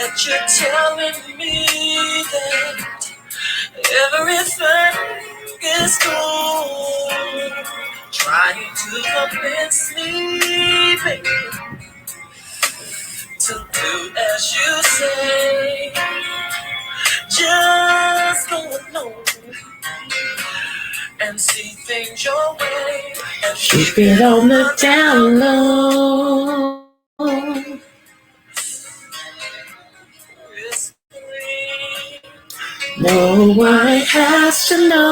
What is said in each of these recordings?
But you're telling me that everything is cool. Trying to convince me, baby, to do as you say. Just go alone and see things your way. And keep it on the down low. No one has to know.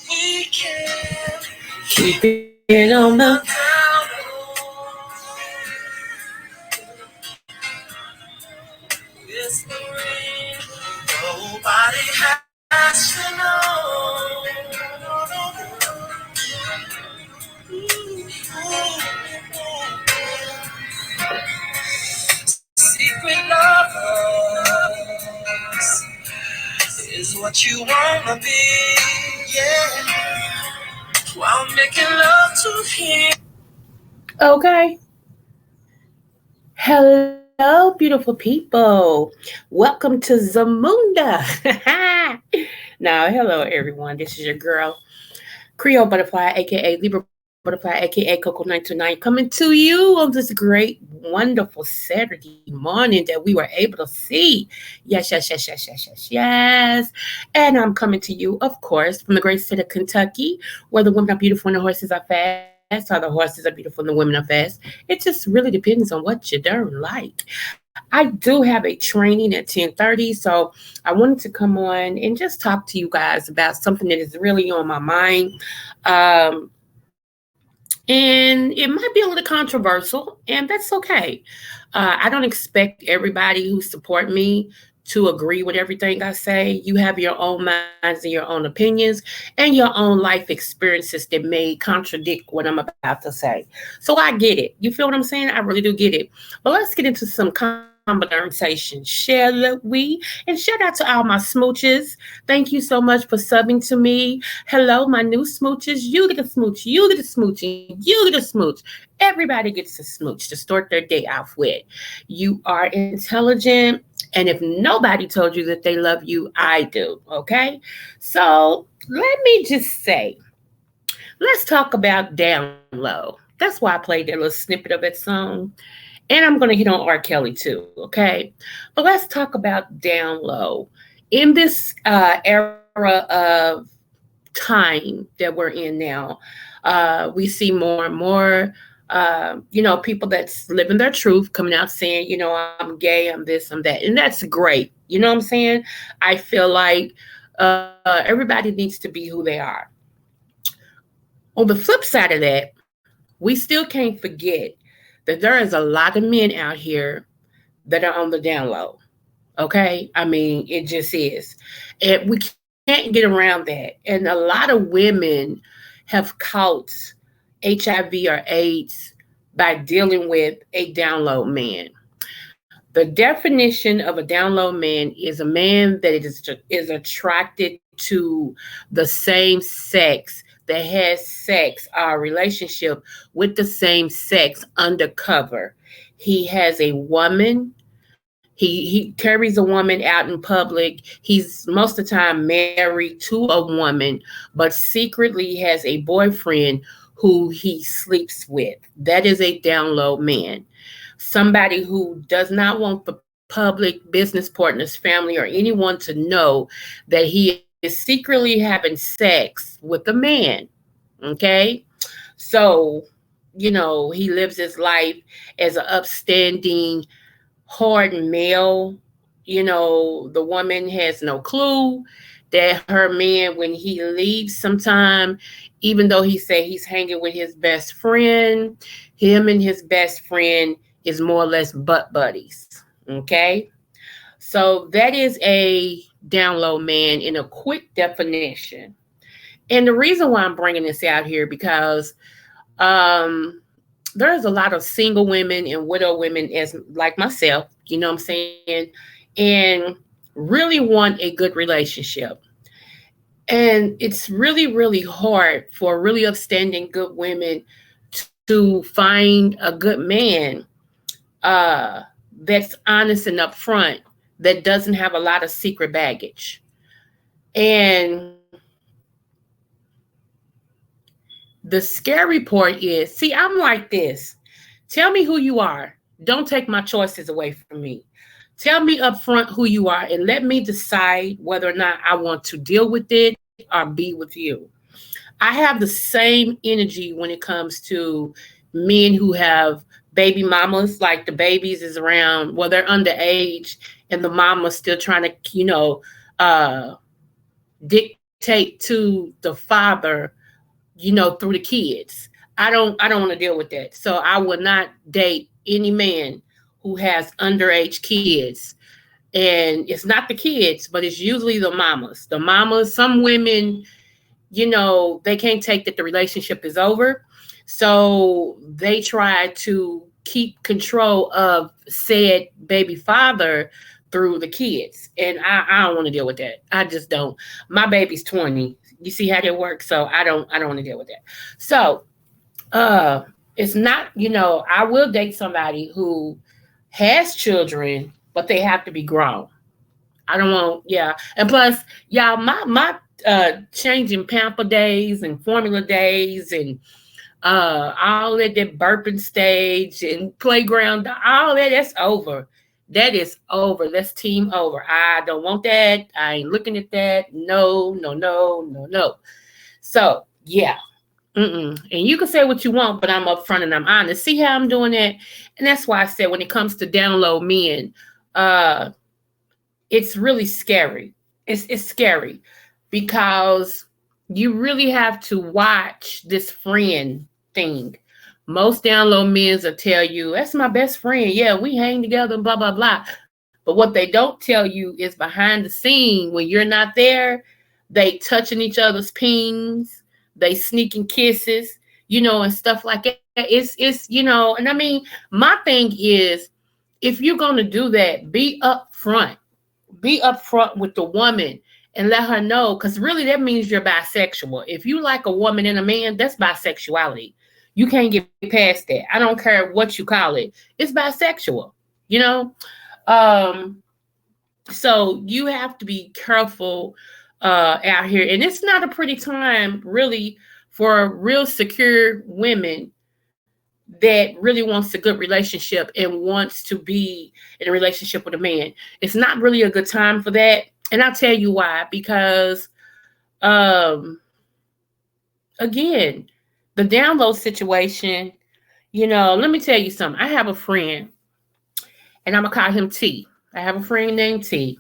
We can keep it on the down low. Whispering, nobody has to know. Secret lovers is what you wanna be, yeah. While making love to him. Okay. Hello, beautiful people. Welcome to Zamunda. Now, hello, everyone. This is your girl, Creole Butterfly, aka Libra Butterfly, aka Coco 929, coming to you on this great, wonderful Saturday morning that we were able to see. Yes, yes, yes, yes, yes, yes, yes. And I'm coming to you, of course, from the great state of Kentucky, where the women are beautiful and the horses are fast, or the horses are beautiful and the women are fast. It just really depends on what you darn like. I do have a training at 10:30, so I wanted to come on and just talk to you guys about something that is really on my mind. Um, and it might be a little controversial, and that's okay. I don't expect everybody who support me to agree with everything I say. You have your own minds and your own opinions and your own life experiences that may contradict what I'm about to say. So I get it. You feel what I'm saying? I really do get it. But let's get into some conversation, shall we? And shout out to all my smooches. Thank you so much for subbing to me. Hello, my new smooches. You get a smooch. You get a smooch. And you get a smooch. Everybody gets a smooch to start their day off with. You are intelligent. And if nobody told you that they love you, I do. Okay. So let me just say, let's talk about down low. That's why I played that little snippet of that song. And I'm going to hit on R. Kelly too, okay? But let's talk about down low. In this era of time that we're in now, we see more and more, people that's living their truth coming out saying, I'm gay, I'm this, I'm that. And that's great. You know what I'm saying? I feel like everybody needs to be who they are. On the flip side of that, we still can't forget that there is a lot of men out here that are on the down low. Okay. I mean, it just is. And we can't get around that. And a lot of women have caught HIV or AIDS by dealing with a down low man. The definition of a down low man is a man that is attracted to the same sex, that has sex or relationship with the same sex undercover. He has a woman. He carries a woman out in public. He's most of the time married to a woman, but secretly has a boyfriend who he sleeps with. That is a down low man. Somebody who does not want the public, business partners, family, or anyone to know that he is secretly having sex with a man. Okay. So, he lives his life as an upstanding, hard male. The woman has no clue that her man, when he leaves sometime, even though he say he's hanging with his best friend, him and his best friend is more or less butt buddies. Okay. So that is a down low man in a quick definition. And the reason why I'm bringing this out here because um, there's a lot of single women and widow women as like myself, you know what I'm saying, and really want a good relationship. And it's really, really hard for really upstanding good women to find a good man that's honest and upfront, that doesn't have a lot of secret baggage. And the scary part is, see, I'm like this. Tell me who you are. Don't take my choices away from me. Tell me up front who you are and let me decide whether or not I want to deal with it or be with you. I have the same energy when it comes to men who have baby mamas, like the babies is around, well, they're underage and the mama's still trying to, uh, dictate to the father, through the kids. I don't want to deal with that. So I will not date any man who has underage kids. And it's not the kids, but it's usually the mamas. The mamas, some women, they can't take that the relationship is over. So they try to keep control of said baby father through the kids. And I don't want to deal with that. I just don't. My baby's 20. You see how that works? So I don't want to deal with that. So uh it's not, I will date somebody who has children, but they have to be grown. I don't want, yeah. And plus, y'all, my changing pamper days and formula days and all that burping stage and playground, all that's over. That is over. That's team over. I don't want that. I ain't looking at that. No, no, no, no, no. So yeah. And you can say what you want, but I'm upfront and I'm honest. See how I'm doing that? And that's why I said when it comes to down low men, uh, it's really scary. It's scary because you really have to watch this friend thing. Most down low men will tell you, that's my best friend. Yeah, we hang together, blah, blah, blah. But what they don't tell you is behind the scene, when you're not there, they touching each other's pings, they sneaking kisses, and stuff like that. It's, and I mean, my thing is, if you're going to do that, be upfront with the woman and let her know, because really that means you're bisexual. If you like a woman and a man, that's bisexuality. You can't get past that. I don't care what you call it. It's bisexual, you know? Um, so you have to be careful out here. And it's not a pretty time, really, for real secure women that really wants a good relationship and wants to be in a relationship with a man. It's not really a good time for that. And I'll tell you why. Because, um, again, the download situation, let me tell you something. I have a friend, and I'm going to call him T. I have a friend named T.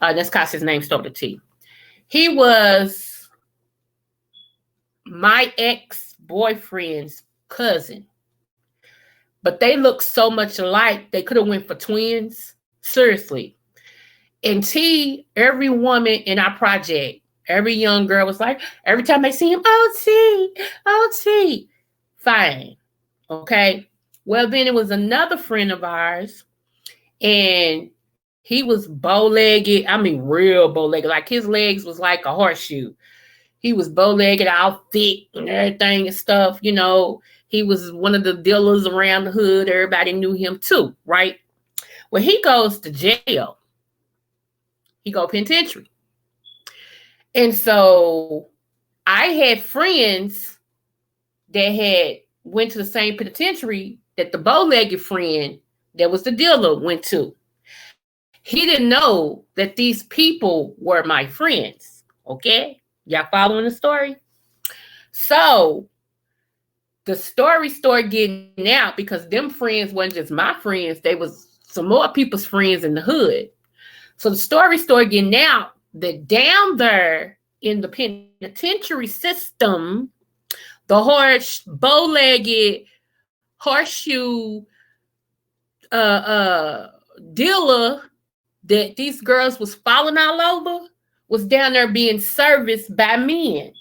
That's because his name started with T. He was my ex-boyfriend's cousin. But they look so much alike, they could have went for twins. Seriously. And T, every woman in our project, every young girl was like, every time they see him, oh, T, oh, T. Fine. Okay. Well, then it was another friend of ours, and he was bow-legged. I mean, real bow-legged. Like his legs was like a horseshoe. He was bow-legged, all thick and everything and stuff, He was one of the dealers around the hood. Everybody knew him too, right? Well, he goes to jail. He go penitentiary. And so I had friends that had went to the same penitentiary that the bow-legged friend that was the dealer went to. He didn't know that these people were my friends. Okay? Y'all following the story? So the story started getting out because them friends wasn't just my friends. They was some more people's friends in the hood. So the story started getting out that down there in the penitentiary system, the bow-legged horseshoe dealer that these girls was falling all over was down there being serviced by men.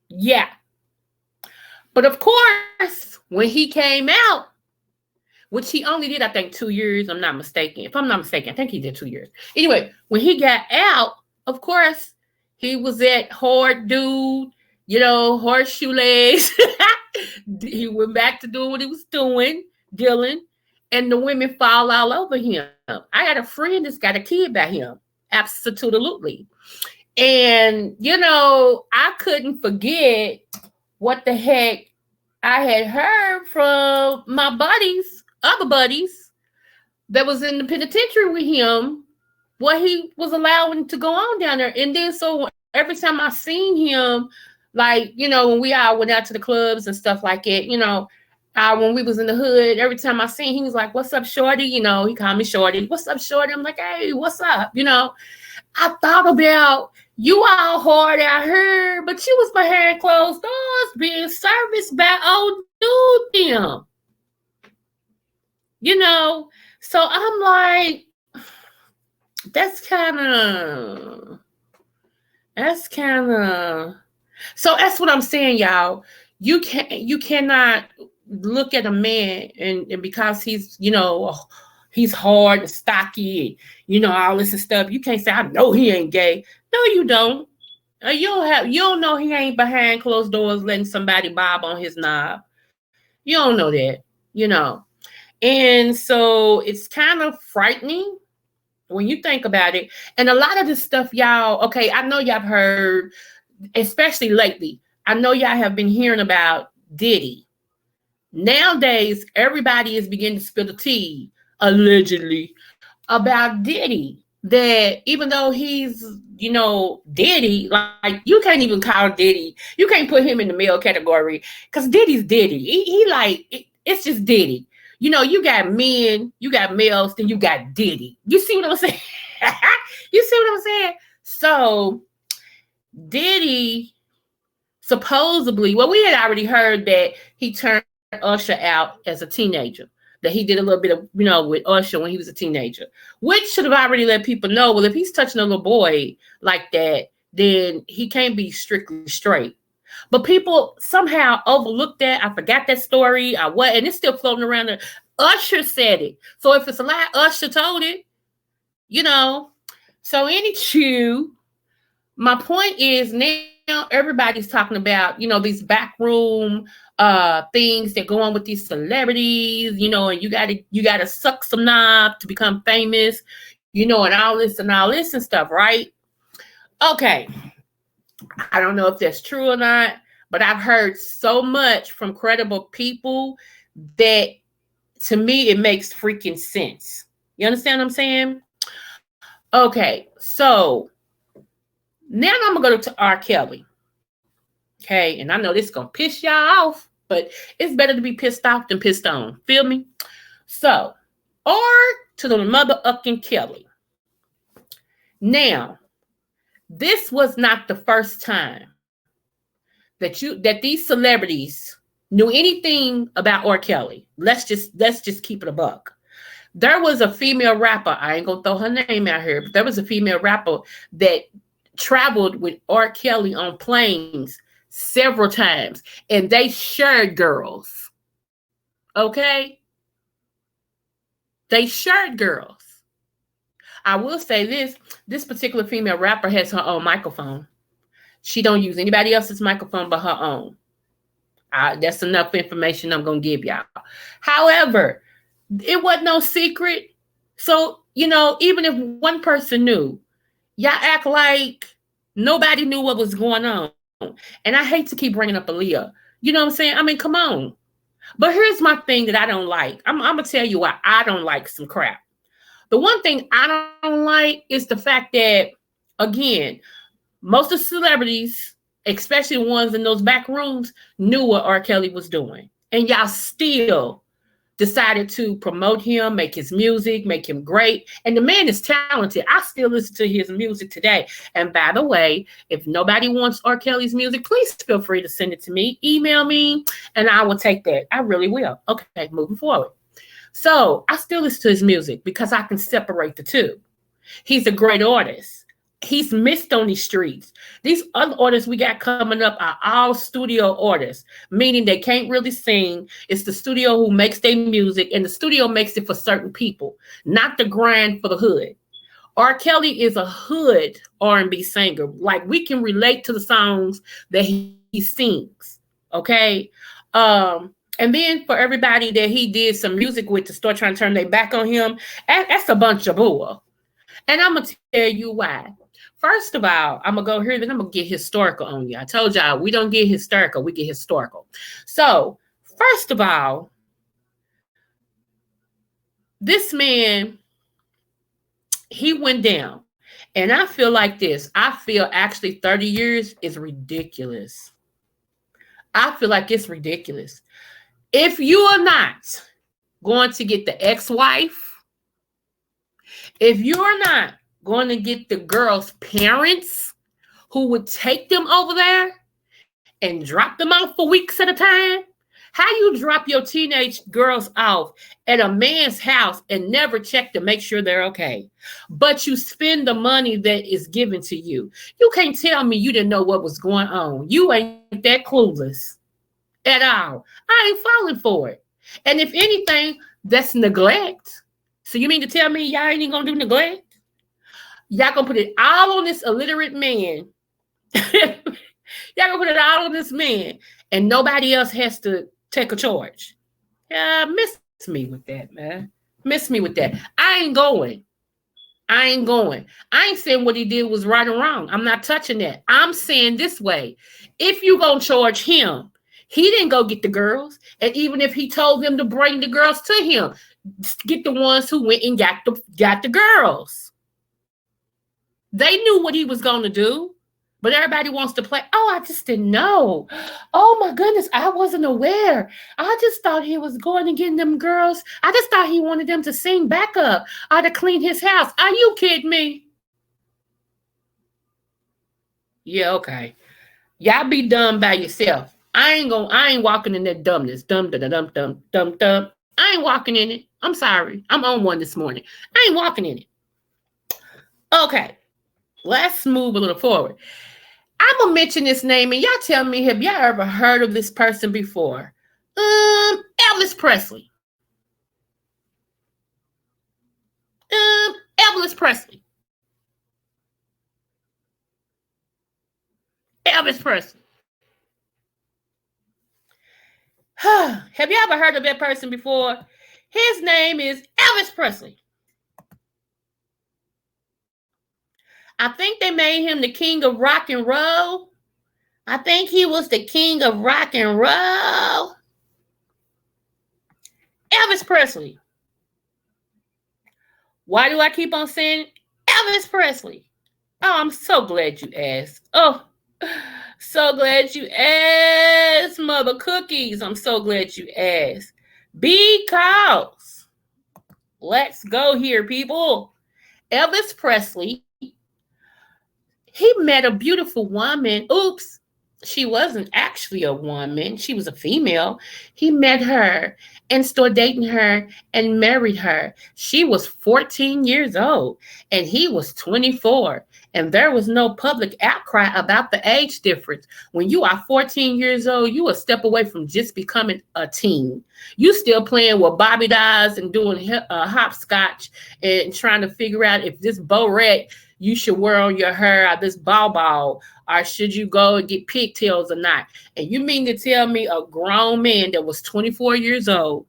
Yeah. But of course, when he came out, which he only did, I think, 2 years, I'm not mistaken. If I'm not mistaken, I think he did 2 years. Anyway, when he got out, of course, he was that hard dude, horseshoe legs. he went back to doing what he was doing, dealing, and the women fall all over him. I got a friend that's got a kid by him. Absolutely. And, I couldn't forget what the heck I had heard from my buddies, other buddies, that was in the penitentiary with him, what he was allowing to go on down there. And then so every time I seen him, like, when we all went out to the clubs and stuff like it, when we was in the hood, every time I seen he was like, "What's up, Shorty?" He called me Shorty. "What's up, Shorty?" I'm like, "Hey, what's up?" I thought about you all hard out here, but you was behind closed doors being serviced by old dude them. So I'm like, that's kind of that's kind of so that's what I'm saying, y'all. You cannot look at a man and because he's hard and stocky, all this and stuff. You can't say, "I know he ain't gay." No, you don't. You don't know he ain't behind closed doors letting somebody bob on his knob. You don't know that, you know. And so it's kind of frightening when you think about it. And a lot of this stuff, y'all, okay, I know y'all have heard, especially lately, I know y'all have been hearing about Diddy. Nowadays, everybody is beginning to spill the tea, allegedly, about Diddy. That even though he's, Diddy, like you can't even call Diddy, you can't put him in the male category because Diddy's Diddy. He like, it's just Diddy. You got men, you got males, then you got Diddy. You see what I'm saying? You see what I'm saying? So Diddy supposedly, well, we had already heard that he turned Usher out as a teenager. That he did a little bit of, with Usher when he was a teenager, which should have already let people know, well, if he's touching a little boy like that, then he can't be strictly straight. But people somehow overlooked that. I forgot that story. And it's still floating around there. Usher said it. So if it's a lie, Usher told it, you know. So anywho, my point is now everybody's talking about, these backroom things that go on with these celebrities, and you gotta suck some knob to become famous, and all this and stuff, right? Okay. I don't know if that's true or not, but I've heard so much from credible people that to me it makes freaking sense. You understand what I'm saying? Okay, so now I'm gonna go to R. Kelly. Okay, and I know this is gonna piss y'all off, but it's better to be pissed off than pissed on. Feel me? So, R to the mother ucking Kelly. Now, this was not the first time that these celebrities knew anything about R. Kelly. Let's just keep it a buck. There was a female rapper. I ain't gonna throw her name out here, but there was a female rapper that traveled with R. Kelly on planes several times, and they shared girls. Okay, they shared girls. I will say this particular female rapper has her own microphone. She don't use anybody else's microphone but her own. That's enough information I'm going to give y'all. However, it wasn't no secret. So, even if one person knew, y'all act like nobody knew what was going on. And I hate to keep bringing up Aaliyah. You know what I'm saying? I mean, come on. But here's my thing that I don't like. I'm going to tell you why I don't like some crap. The one thing I don't like is the fact that, again, most of the celebrities, especially the ones in those back rooms, knew what R. Kelly was doing. And y'all still decided to promote him, make his music, make him great. And the man is talented. I still listen to his music today. And by the way, if nobody wants R. Kelly's music, please feel free to send it to me. Email me, and I will take that. I really will. Okay, moving forward. So I still listen to his music because I can separate the two. He's a great artist. He's missed on these streets. These other artists we got coming up are all studio artists, meaning they can't really sing. It's the studio who makes their music, and the studio makes it for certain people, not the grind for the hood. R. Kelly is a hood R&B singer. Like, we can relate to the songs that he sings, okay? And then for everybody that he did some music with to start trying to turn their back on him, that's a bunch of bull. And I'm gonna tell you why. First of all, I'm gonna go here, then I'm gonna get historical on you. I told y'all we don't get hysterical, we get historical. So, first of all, this man, he went down. And I feel like this. I feel actually 30 years is ridiculous. I feel like it's ridiculous. If you are not going to get the ex-wife, if you're not going to get the girl's parents who would take them over there and drop them off for weeks at a time, how you drop your teenage girls off at a man's house and never check to make sure they're okay, but you spend the money that is given to you. You can't tell me you didn't know what was going on. You ain't that clueless at all. I ain't falling for it. And if anything, that's neglect. So you mean to tell me y'all ain't even gonna do neglect? Y'all gonna put it all on this illiterate man. Y'all gonna put it all on this man, and nobody else has to take a charge. Yeah, miss me with that, man. Miss me with that. I ain't going. I ain't going. I ain't saying what he did was right or wrong. I'm not touching that. I'm saying this way. If you gonna charge him, he didn't go get the girls. And even if he told them to bring the girls to him, get the ones who went and got the girls. They knew what he was gonna do. But everybody wants to play. Oh, I just didn't know. Oh my goodness, I wasn't aware. I just thought he was going and getting them girls. I just thought he wanted them to sing backup or to clean his house. Are you kidding me? Yeah, okay. Y'all be dumb by yourself. I ain't walking in that dumbness. Dumb, dumb, dumb, dumb, dumb, dumb. I ain't walking in it. I'm sorry. I'm on one this morning. I ain't walking in it. Okay. Let's move a little forward. I'm gonna mention this name, and y'all tell me, have y'all ever heard of this person before? Elvis Presley. Elvis Presley. Elvis Presley. Have you ever heard of that person before? His name is Elvis Presley. I think they made him the king of rock and roll. I think he was the king of rock and roll. Elvis Presley. Why do I keep on saying Elvis Presley? Oh, I'm so glad you asked. Oh, so glad you asked, Mother Cookies. I'm so glad you asked. Because, let's go here, people. Elvis Presley, he met a beautiful woman. Oops, she wasn't actually a woman. She was a female. He met her and started dating her and married her. She was 14 years old and he was 24. And there was no public outcry about the age difference. When you are 14 years old, you a step away from just becoming a teen. You still playing with Bobby dolls and doing hopscotch and trying to figure out if this bow you should wear on your hair or this ball, or should you go and get pigtails or not? And you mean to tell me a grown man that was 24 years old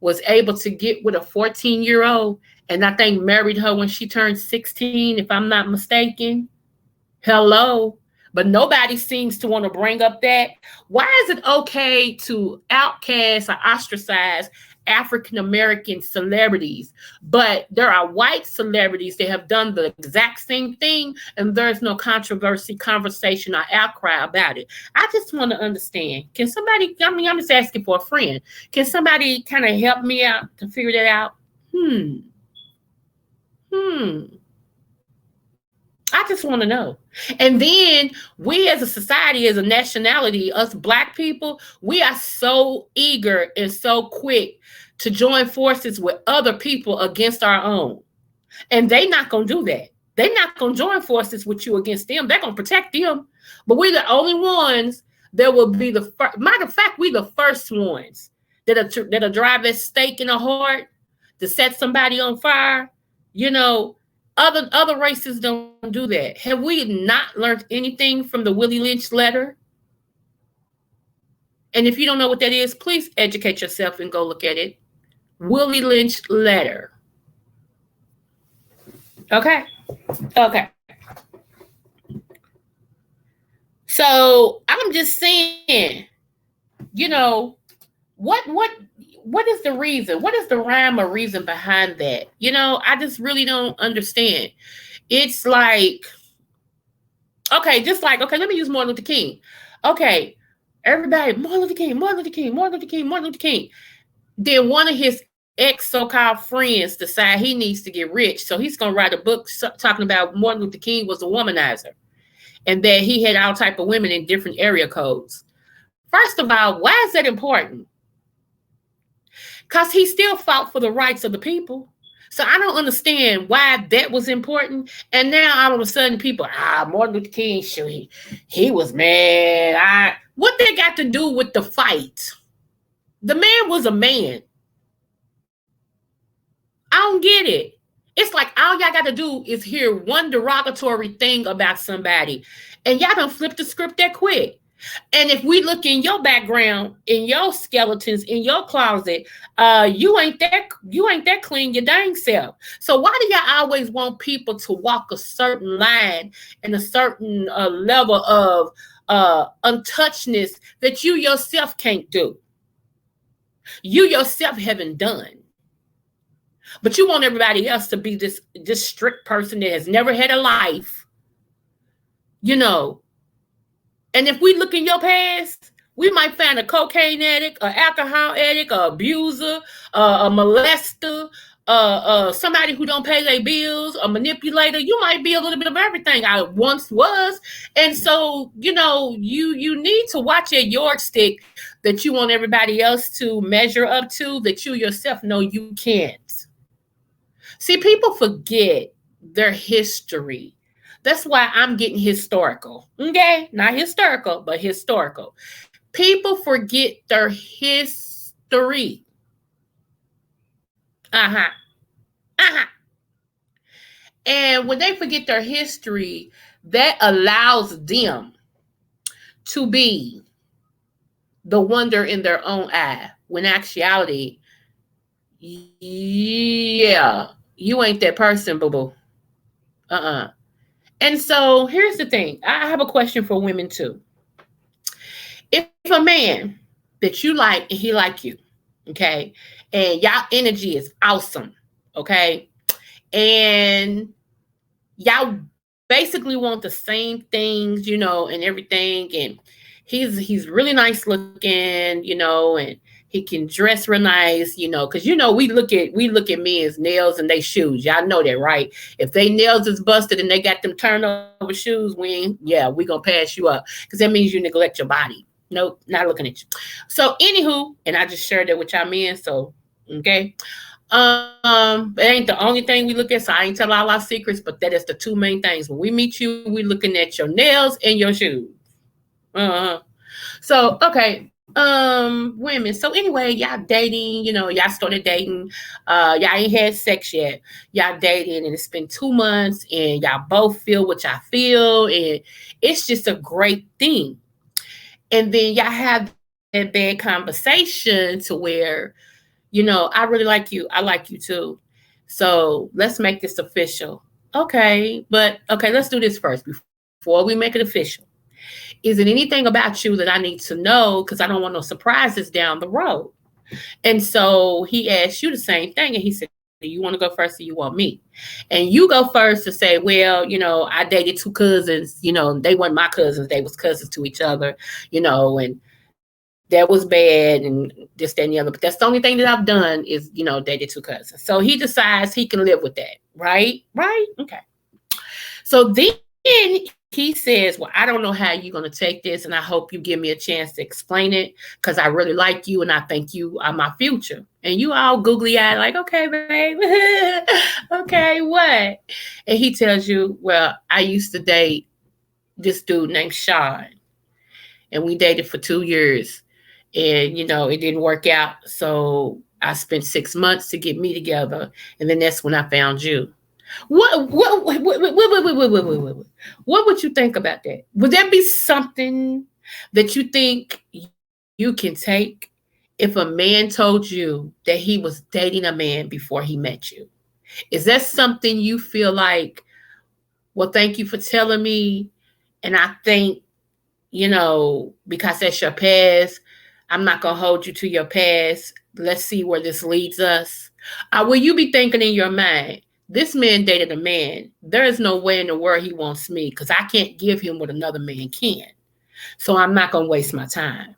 was able to get with a 14-year-old and I think married her when she turned 16, if I'm not mistaken? Hello. But nobody seems to want to bring up that. Why is it okay to outcast or ostracize African American celebrities, but there are white celebrities that have done the exact same thing and there's no controversy, conversation, or outcry about it? I just want to understand. Can somebody, I'm just asking for a friend. Can somebody kind of help me out to figure that out? I just want to know. And then we as a society, as a nationality, us black people, we are so eager and so quick to join forces with other people against our own. And they not going to do that. They're not going to join forces with you against them. They're going to protect them. But we're the only ones that will be the first. Matter of fact, we're the first ones that'll drive a stake in a heart to set somebody on fire. You know, other races don't do that. Have we not learned anything from the Willie Lynch letter? And if you don't know what that is, please educate yourself and go look at it. Willie Lynch letter. Okay. Okay. So I'm just saying, you know, what what what is the reason? What is the rhyme or reason behind that? I just really don't understand. It's like, okay, just like, okay, let me use Martin Luther King. Okay, everybody, Martin Luther King, Martin Luther King, Martin Luther King, Martin Luther King. Then one of his ex so-called friends decide he needs to get rich, so he's gonna write a book talking about Martin Luther King was a womanizer and that he had all type of women in different area codes. First of all, why is that important? Because he still fought for the rights of the people. So I don't understand why that was important. And now all of a sudden people, Martin Luther King, sure, he was mad. What they got to do with the fight? The man was a man. I don't get it. It's like all y'all got to do is hear one derogatory thing about somebody, and y'all don't flip the script that quick. And if we look in your background, in your skeletons, in your closet, you ain't that clean your dang self. So why do y'all always want people to walk a certain line and a certain level of untouchness that you yourself can't do? You yourself haven't done. But you want everybody else to be this strict person that has never had a life, you know. And if we look in your past, we might find a cocaine addict, an alcohol addict, an abuser, a molester, somebody who don't pay their bills, a manipulator. You might be a little bit of everything. I once was, and so you need to watch your yardstick that you want everybody else to measure up to that you yourself know you can't. See, people forget their history. That's why I'm getting historical. Okay? Not hysterical, but historical. People forget their history. Uh-huh. Uh-huh. And when they forget their history, that allows them to be the wonder in their own eye. When actuality, yeah, you ain't that person, boo-boo. Uh-uh. And so here's the thing. I have a question for women too. If a man that you like and he like you, okay, and y'all energy is awesome, okay, and y'all basically want the same things, and everything, and he's really nice looking, and he can dress real nice, because we look at men's nails and they shoes. Y'all know that, right? If they nails is busted and they got them turnover shoes, we gonna pass you up because that means you neglect your body. Nope, not looking at you. So, anywho, and I just shared that with y'all men. So, okay. It ain't the only thing we look at, so I ain't tell all our secrets, but that is the two main things. When we meet you, we looking at your nails and your shoes. Uh-huh. So, okay. Women. So anyway, y'all dating, y'all started dating. Y'all ain't had sex yet. Y'all dating and it's been 2 months and y'all both feel what y'all feel, and it's just a great thing. And then y'all have that bad conversation to where I really like you. I like you too. So let's make this official. Okay, but okay, let's do this first before we make it official. Is it anything about you that I need to know? Because I don't want no surprises down the road. And so he asked you the same thing. And he said, do you want to go first or you want me? And you go first to say, well, I dated two cousins. They weren't my cousins. They was cousins to each other, and that was bad and this, that, and the other. But that's the only thing that I've done is, dated two cousins. So he decides he can live with that. Right? Right? Okay. So then he says, well, I don't know how you're going to take this, and I hope you give me a chance to explain it because I really like you and I think you are my future. And you all googly eyed, like, okay, babe. Okay, what? And he tells you, well, I used to date this dude named Sean, and we dated for 2 years. And, it didn't work out. So I spent 6 months to get me together. And then that's when I found you. What would you think about that? Would that be something that you think you can take if a man told you that he was dating a man before he met you? Is that something you feel like, well, thank you for telling me, and I think, because that's your past, I'm not going to hold you to your past. Let's see where this leads us. Will you be thinking in your mind, this man dated a man. There is no way in the world he wants me because I can't give him what another man can. So I'm not going to waste my time.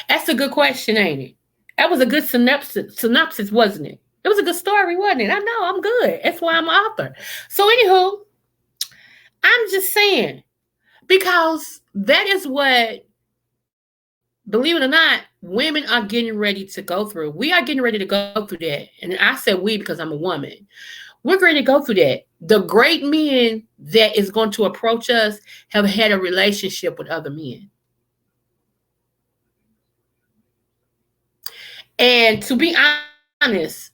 That's a good question, ain't it? That was a good synopsis, wasn't it? It was a good story, wasn't it? I know, I'm good. That's why I'm an author. So, anywho, I'm just saying, because that is what, believe it or not, women are getting ready to go through. We are getting ready to go through that. And I said we because I'm a woman. We're ready to go through that. The great men that is going to approach us have had a relationship with other men. And to be honest,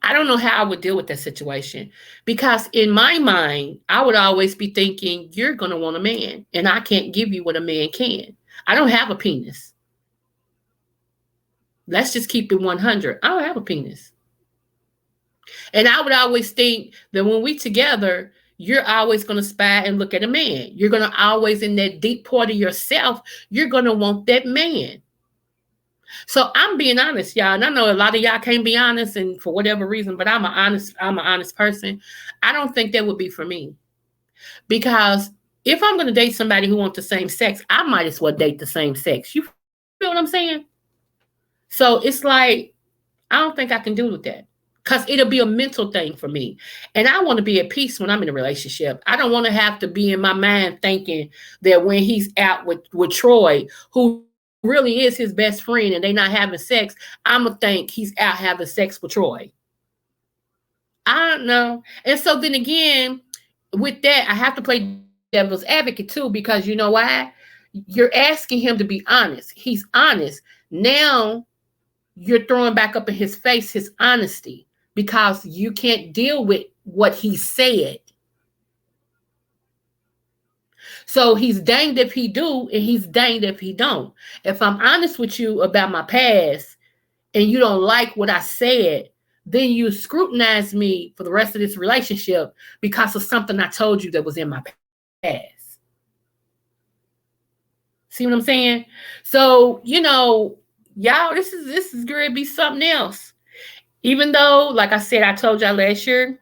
I don't know how I would deal with that situation because in my mind, I would always be thinking, you're going to want a man, and I can't give you what a man can. I don't have a penis. Let's just keep it 100. I don't have a penis. And I would always think that when we together, you're always going to spy and look at a man. You're going to always, in that deep part of yourself, you're going to want that man. So I'm being honest, y'all. And I know a lot of y'all can't be honest, and for whatever reason, but I'm an honest person. I don't think that would be for me. Because if I'm going to date somebody who wants the same sex, I might as well date the same sex. You feel what I'm saying? So it's like, I don't think I can do with that. Because it'll be a mental thing for me. And I want to be at peace when I'm in a relationship. I don't want to have to be in my mind thinking that when he's out with Troy, who really is his best friend, and they not having sex, I'm going to think he's out having sex with Troy. I don't know. And so then again, with that, I have to play devil's advocate too, because you know why? You're asking him to be honest. He's honest. Now you're throwing back up in his face his honesty because you can't deal with what he said. So he's danged if he do, and he's danged if he don't. If I'm honest with you about my past and you don't like what I said, then you scrutinize me for the rest of this relationship because of something I told you that was in my past. See what I'm saying? So, y'all, this is gonna be something else. Even though, like I said, I told y'all last year,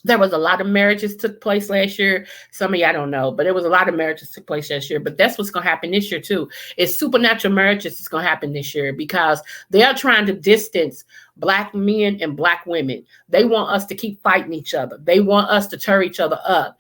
there was a lot of marriages took place last year. Some of y'all don't know, but there was a lot of marriages took place last year. But that's what's going to happen this year too. It's supernatural marriages that's going to happen this year because they are trying to distance Black men and Black women. They want us to keep fighting each other. They want us to tear each other up.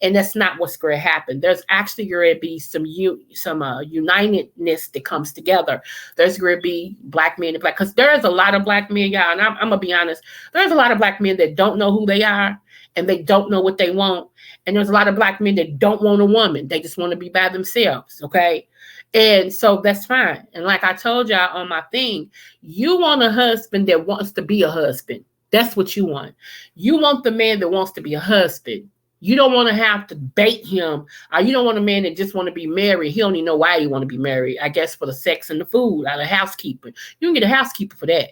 And that's not what's going to happen. There's actually going to be some unitedness that comes together. There's going to be Black men and Black, because there's a lot of Black men, y'all, and I'm going to be honest, there's a lot of Black men that don't know who they are and they don't know what they want. And there's a lot of Black men that don't want a woman. They just want to be by themselves, okay? And so that's fine. And like I told y'all on my thing, you want a husband that wants to be a husband. That's what you want. You want the man that wants to be a husband. You don't want to have to bait him, or you don't want a man that just want to be married. He don't even know why he want to be married. I guess for the sex and the food, or the housekeeper. You can get a housekeeper for that.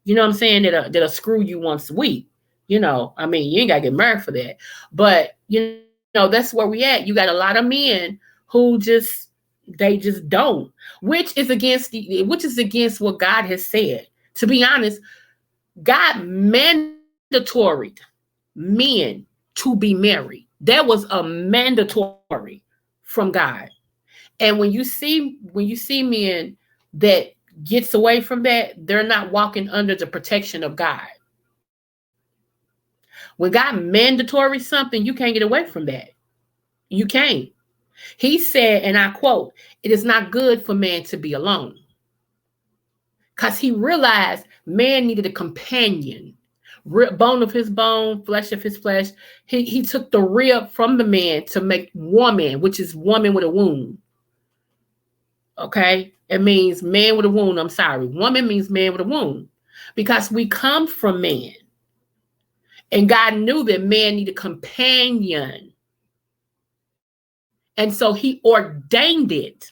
You know what I'm saying? That'll screw you once a week. I mean, you ain't gotta get married for that. But that's where we at. You got a lot of men who they just don't, which is against what God has said. To be honest, God mandatory men to be married. That was a mandatory from God. And when you see men that gets away from that, they're not walking under the protection of God. When God mandatory something, you can't get away from that. You can't. He said, and I quote, "It is not good for man to be alone." Because he realized man needed a companion. Bone of his bone, flesh of his flesh. He took the rib from the man to make woman, which is woman with a wound. Okay? It means man with a wound. I'm sorry. Woman means man with a wound. Because we come from man. And God knew that man needed a companion. And so he ordained it.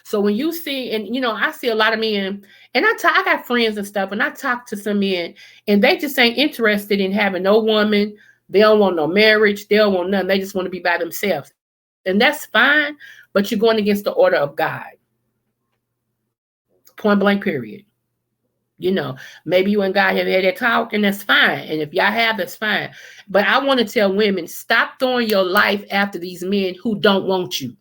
So when you see, and I see a lot of men, and I got friends and stuff, and I talk to some men, and they just ain't interested in having no woman. They don't want no marriage. They don't want nothing. They just want to be by themselves, and that's fine. But you're going against the order of God, point blank. Period. Maybe you and God have had that talk, and that's fine. And if y'all have, that's fine. But I want to tell women, stop throwing your life after these men who don't want you.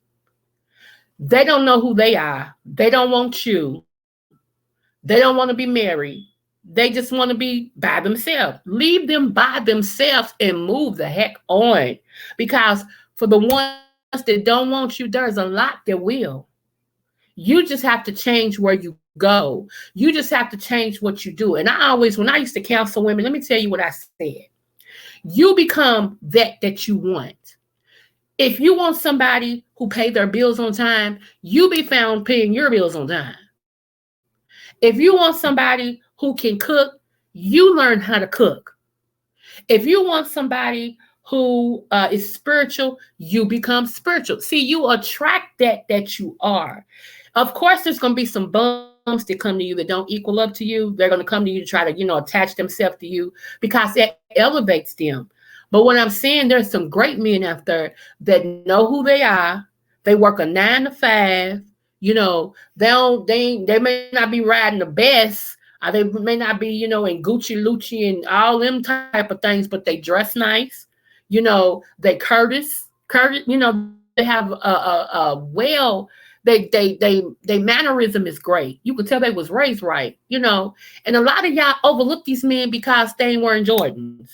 They don't know who they are. They don't want you. They don't want to be married. They just want to be by themselves. Leave them by themselves and move the heck on. Because for the ones that don't want you, there's a lot that will. You just have to change where you go. You just have to change what you do. And I always, when I used to counsel women, let me tell you what I said. You become that you want. If you want somebody who pay their bills on time, you be found paying your bills on time. If you want somebody who can cook, you learn how to cook. If you want somebody who is spiritual, you become spiritual. See, you attract that you are. Of course, there's going to be some bums that come to you that don't equal up to you. They're going to come to you to try to, attach themselves to you because that elevates them. But what I'm saying, there's some great men out there that know who they are. They work a 9 to 5. They may not be riding the best. They may not be, in Gucci, Lucci, and all them type of things, but they dress nice. They courteous. They have a well. They mannerism is great. You can tell they was raised right. And a lot of y'all overlook these men because they ain't wearing Jordans.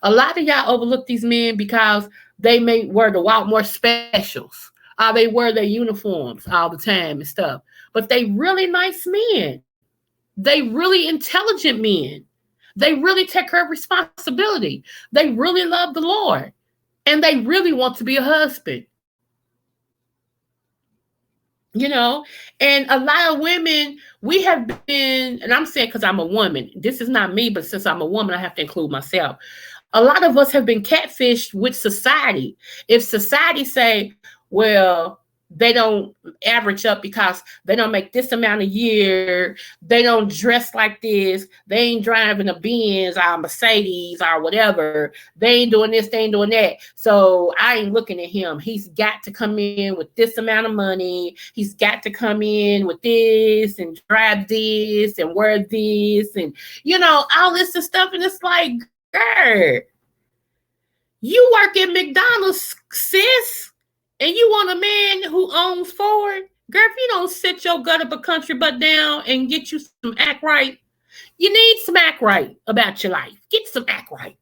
A lot of y'all overlook these men because they may wear the Walmart specials. They wear their uniforms all the time and stuff. But they really nice men. They really intelligent men. They really take care of responsibility. They really love the Lord. And they really want to be a husband. And a lot of women, we have been, and I'm saying because I'm a woman, this is not me, but since I'm a woman, I have to include myself. A lot of us have been catfished with society. If society say, well, they don't average up because they don't make this amount a year, they don't dress like this, they ain't driving a Benz or a Mercedes or whatever, they ain't doing this, they ain't doing that. So I ain't looking at him. He's got to come in with this amount of money. He's got to come in with this and drive this and wear this and all this and stuff. And it's like, girl, you work at McDonald's, sis, and you want a man who owns Ford? Girl, if you don't sit your gut up a country butt down and get you some act right, you need some act right about your life. Get some act right.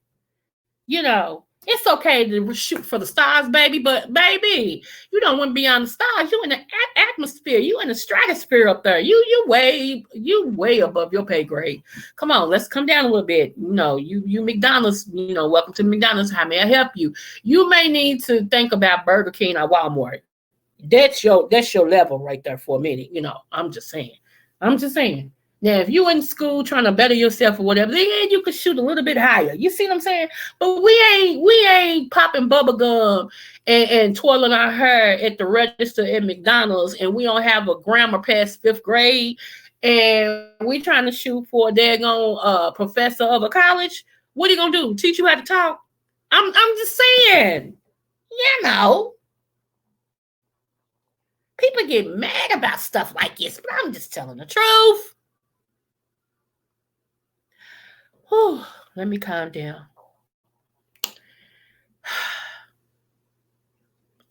It's okay to shoot for the stars, baby, but baby, you don't want to be on the stars. You in the atmosphere. You in the stratosphere up there. You way above your pay grade. Come on, let's come down a little bit. You McDonald's. Welcome to McDonald's. How may I help you? You may need to think about Burger King or Walmart. That's your level right there for a minute. I'm just saying. I'm just saying. Now, if you in school trying to better yourself or whatever, then you could shoot a little bit higher. You see what I'm saying? But we ain't popping bubble gum and twirling our hair at the register at McDonald's, and we don't have a grammar past 5th grade, and we trying to shoot for a daggone professor of a college. What are you gonna do? Teach you how to talk? I'm just saying. You know, people get mad about stuff like this, but I'm just telling the truth. Whew, let me calm down.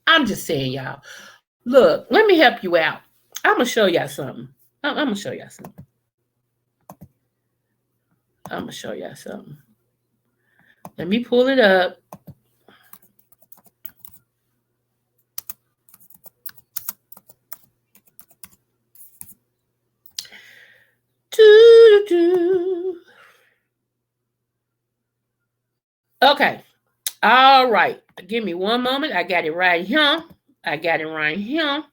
I'm just saying, y'all. Look, let me help you out. I'm gonna show y'all something. I'm gonna show y'all something. I'm gonna show y'all something. Let me pull it up. Doo-doo-doo. Okay. All right. Give me one moment. I got it right here. I got it right here.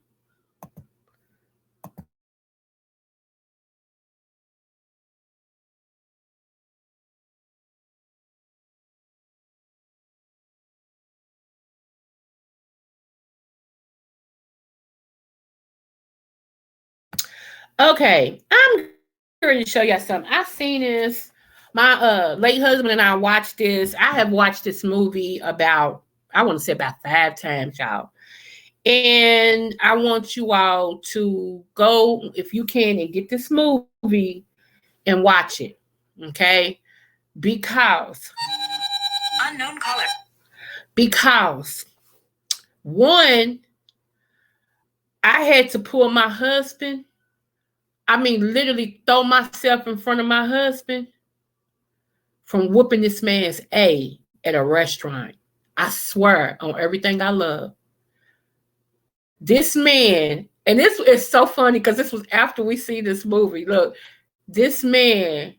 Okay, I'm ready to show y'all something. I seen this. My late husband and I watched this. I have watched this movie about, I want to say about 5 times, y'all. And I want you all to go, if you can, and get this movie and watch it. Okay? Because unknown caller. Because one, I had to pull my husband. I mean, literally throw myself in front of my husband from whooping this man's A at a restaurant. I swear on everything I love. This man, and this is so funny because this was after we see this movie. Look, this man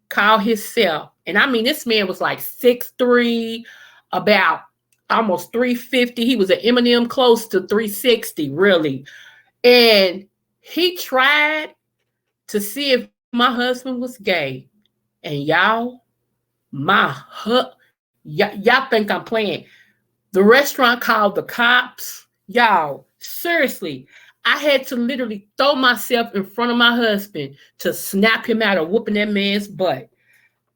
called himself, and I mean, this man was like 6'3", about almost 350. He was an Eminem close to 360, really. And he tried to see if my husband was gay. And y'all, y'all think I'm playing. The restaurant called the cops. Y'all, seriously, I had to literally throw myself in front of my husband to snap him out of whooping that man's butt.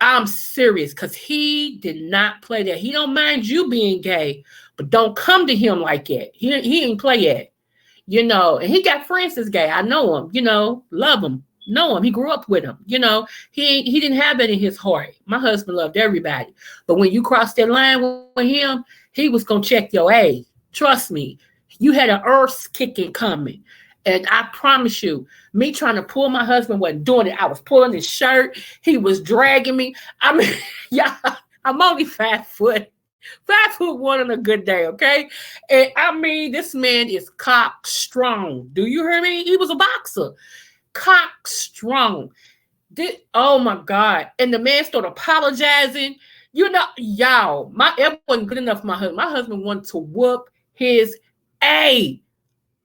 I'm serious, because he did not play that. He don't mind you being gay, but don't come to him like that. He ain't play that. And he got friends that's gay. I know him, love him, know him. He grew up with him, he didn't have that in his heart. My husband loved everybody. But when you crossed that line with him, he was gonna check your A. Trust me. You had an earth kicking coming. And I promise you, me trying to pull my husband wasn't doing it. I was pulling his shirt. He was dragging me. I mean, yeah, I'm only 5 foot. 5'1" on a good day, okay? And I mean, this man is cock strong. Do you hear me? He was a boxer. Cock strong. Oh my God. And the man started apologizing. Y'all, it wasn't good enough for my husband. My husband wanted to whoop his A.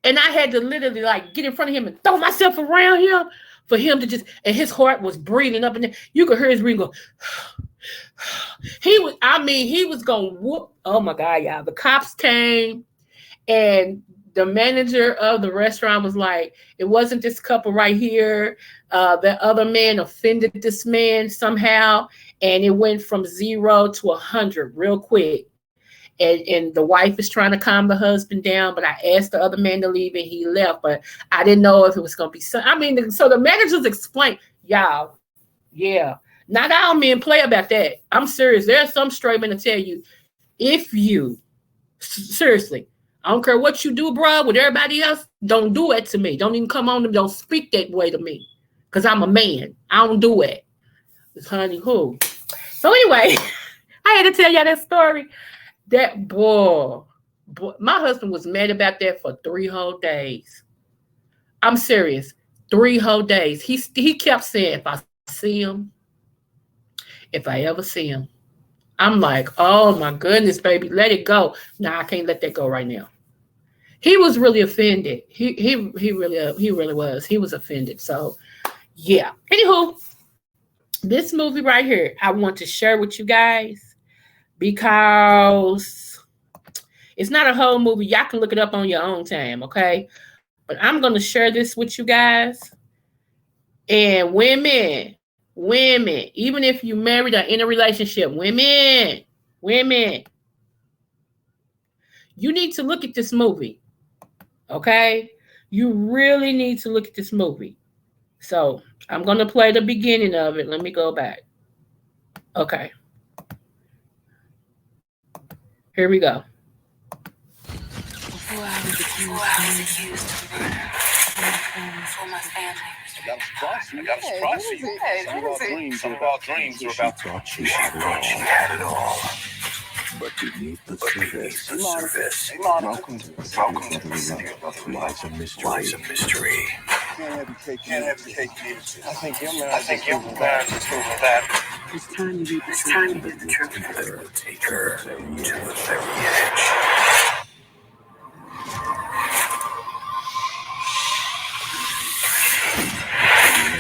And I had to literally like get in front of him and throw myself around him for him to just, and his heart was breathing up and down. You could hear his breathing go. He was going to whoop. Oh my God, y'all. The cops came, and the manager of the restaurant was like, it wasn't this couple right here. The other man offended this man somehow, and it went from 0 to 100 real quick. And the wife is trying to calm the husband down, but I asked the other man to leave, and he left. But I didn't know if it was going to be so the managers explained, y'all, yeah. Not all men play about that. I'm serious. There's some straight men to tell you, if you, seriously, I don't care what you do, bro, with everybody else, don't do it to me. Don't even come on and don't speak that way to me. Because I'm a man. I don't do it. Honey, who? So anyway, I had to tell y'all that story. That boy, my husband was mad about that for 3 whole days. I'm serious. 3 whole days. He kept saying, if I see him, if I ever see him, I'm like, oh my goodness, baby, let it go. Nah, I can't let that go right now. He was really offended. He really was. He was offended. So yeah. Anywho, this movie right here, I want to share with you guys because it's not a whole movie. Y'all can look it up on your own time, okay? But I'm gonna share this with you guys. And women, even if you married or in a relationship, women, you need to look at this movie. Okay? You really need to look at this movie. So I'm gonna play the beginning of it. Let me go back. Okay. Here we go. Before I was accused of murder for my family. That was spicy. Some of our dreams are about to come true. She thought she had it all. But beneath the surface. Welcome to the city of lies of mystery. Can't have your cake and eat it. I think your marriage is proven that. It's time to be the truth. Take her to the very edge.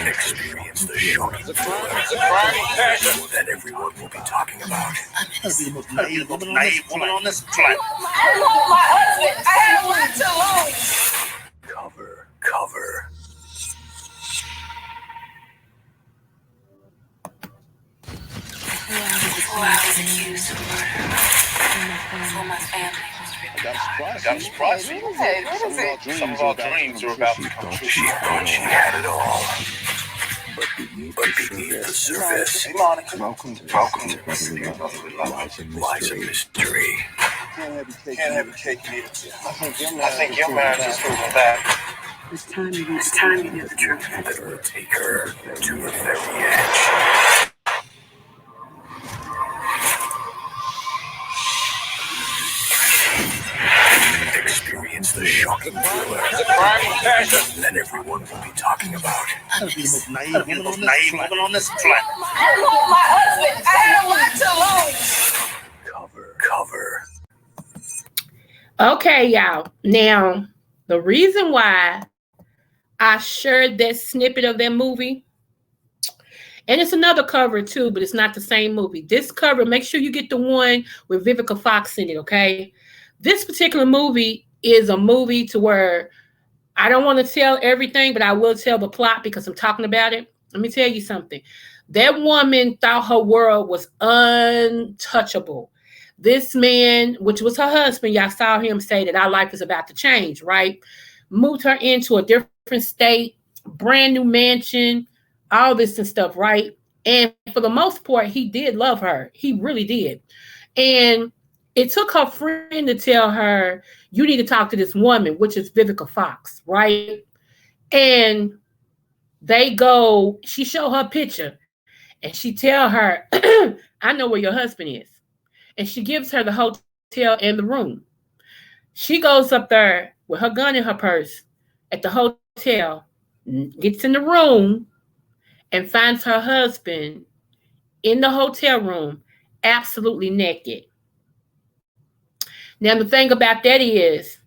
Experience the shocking passion that everyone will be talking about. I'm the most naive woman on this planet. I love my husband. I have one to lose. Cover. For my family. I got a surprise Got for a you. surprise for you. What is it? Some of Some our of our dreams are dreams are about to about come to come true. true. She She thought thought she she had had it it all. all. But beneath But the beneath the surface, surface, hey Monica, welcome to welcome Recipe to of Brotherly Recipe of Love, Brotherly Love. lies a Lies a mystery. mystery. Can't have your cake Can't and have eat a it cake too. and eat it too. I think your I marriage think is your proven marriage is that. proven that. It's time you knew the It's truth. time you knew the We'll truth. take That will her take to her the to very the edge. very edge. Experience the shocking Experience the thriller shocking thriller that everyone will be talking about. that'll be the most That'll naive be the woman most on this naive planet. woman on this planet. I want my husband. I have a lot to lose. Cover. Okay, y'all. Now, the reason why I shared that snippet of that movie, and it's another cover too, but it's not the same movie. This cover, make sure you get the one with Vivica Fox in it, okay? This particular movie is a movie to where I don't want to tell everything, but I will tell the plot because I'm talking about it. Let me tell you something. That woman thought her world was untouchable. This man, which was her husband, y'all saw him say that our life is about to change, right? Moved her into a different state, brand new mansion, all this and stuff, right? And for the most part, he did love her. He really did. And it took her friend to tell her, you need to talk to this woman, which is Vivica Fox, right? And they go, she show her picture and she tell her, I know where your husband is. And she gives her the hotel and the room. She goes up there with her gun in her purse at the hotel, gets in the room, and finds her husband in the hotel room, absolutely naked. Now, the thing about that is,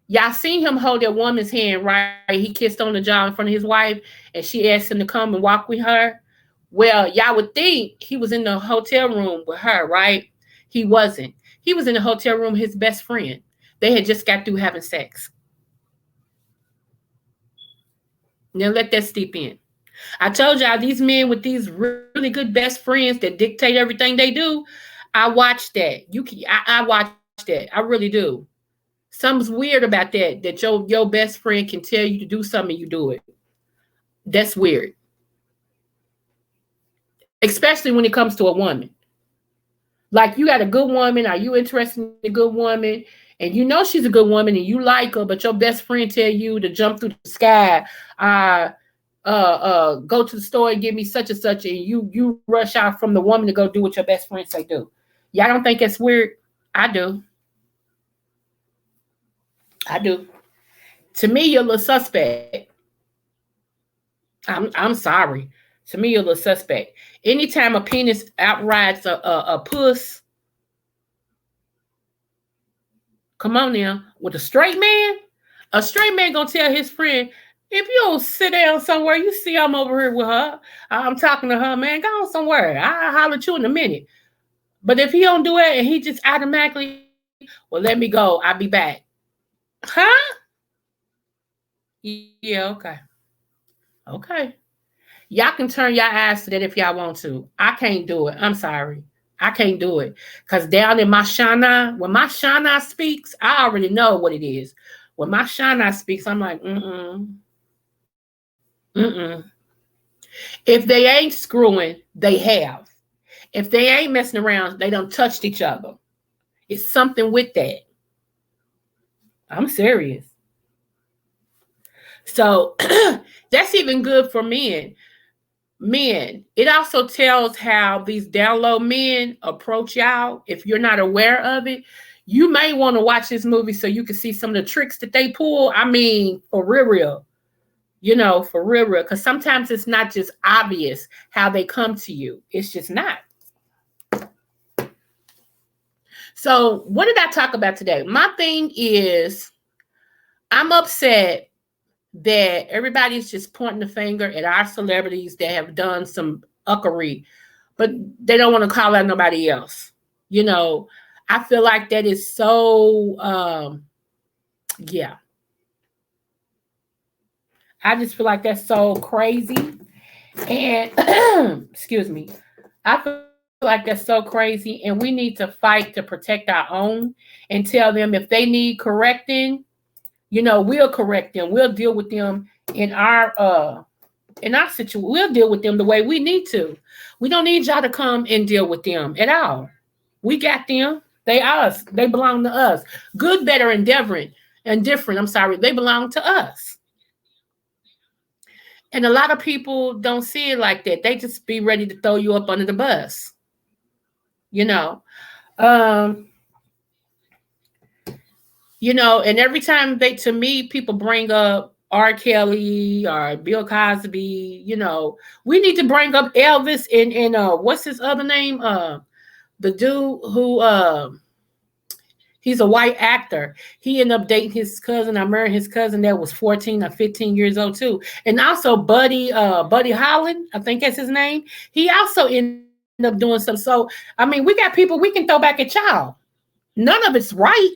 y'all seen him hold that woman's hand, right? He kissed on the jaw in front of his wife, and she asked him to come and walk with her. Well, y'all would think he was in the hotel room with her, right? He wasn't. He was in the hotel room with his best friend. They had just got through having sex. Now let that steep in. I told y'all these men with these really good best friends that dictate everything they do. I watch that. I watch that. I really do. Something's weird about that your best friend can tell you to do something and you do it. That's weird. Especially when it comes to a woman. Like you got a good woman, are you interested in a good woman? And you know she's a good woman and you like her, but your best friend tell you to jump through the sky, uh go to the store and give me such and such, and you rush out from the woman to go do what your best friend say do. Y'all don't think it's weird? I do. I do. To me, you're a little suspect. I'm sorry. To me, you're a little suspect. Anytime a penis outrides a puss, come on now. With a straight man gonna tell his friend, if you don't sit down somewhere, you see I'm over here with her. I'm talking to her, man. Go on somewhere. I'll holler at you in a minute. But if he don't do it and he just automatically, well, let me go. I'll be back. Huh? Yeah, okay. Okay. Y'all can turn your eyes to that if y'all want to. I can't do it. I'm sorry. I can't do it. Because down in my shana, when my shana speaks, I already know what it is. When my shana speaks, I'm like, mm-mm. If they ain't screwing, they have. If they ain't messing around, they done touched each other. It's something with that. I'm serious. So that's even good for men. Men, it also tells how these down low men approach y'all. If you're not aware of it, you may want to watch this movie so you can see some of the tricks that they pull. I mean, for real, real. For real, real. Because sometimes it's not just obvious how they come to you. It's just not. So, what did I talk about today? My thing is, I'm upset that everybody's just pointing the finger at our celebrities that have done some uckery, but they don't want to call out nobody else. You know, I feel like that is so, yeah. I just feel like that's so crazy. And, excuse me, I feel like like that's so crazy, and we need to fight to protect our own and tell them if they need correcting, we'll correct them. We'll deal with them in our situation. We'll deal with them the way we need to. We don't need y'all to come and deal with them at all. We got them. They us. They belong to us. Good, better, and different. I'm sorry. They belong to us. And a lot of people don't see it like that. They just be ready to throw you up under the bus. You know. Um, and every time to me, people bring up R. Kelly or Bill Cosby, we need to bring up Elvis and what's his other name? The dude who he's a white actor. He ended up dating his cousin. I married his cousin that was 14 or 15 years old too. And also Buddy Holland, I think that's his name. He also ended up doing some. So I mean, we got people we can throw back at y'all. None of it's right,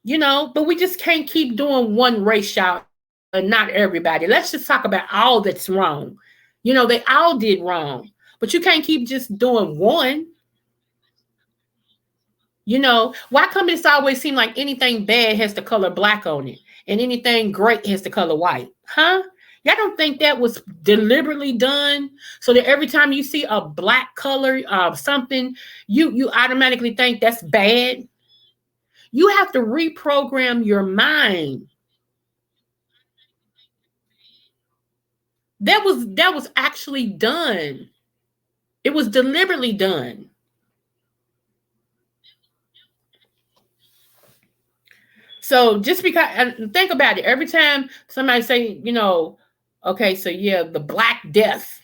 but we just can't keep doing one race, y'all, and not everybody. Let's just talk about all that's wrong. They all did wrong. But you can't keep just doing one. Why come it's always seem like anything bad has the color black on it and anything great has the color white? Huh? Y'all don't think that was deliberately done so that every time you see a black color something, you automatically think that's bad? You have to reprogram your mind. That was actually done. It was deliberately done. So just because, and think about it, every time somebody say, okay, so yeah, the black death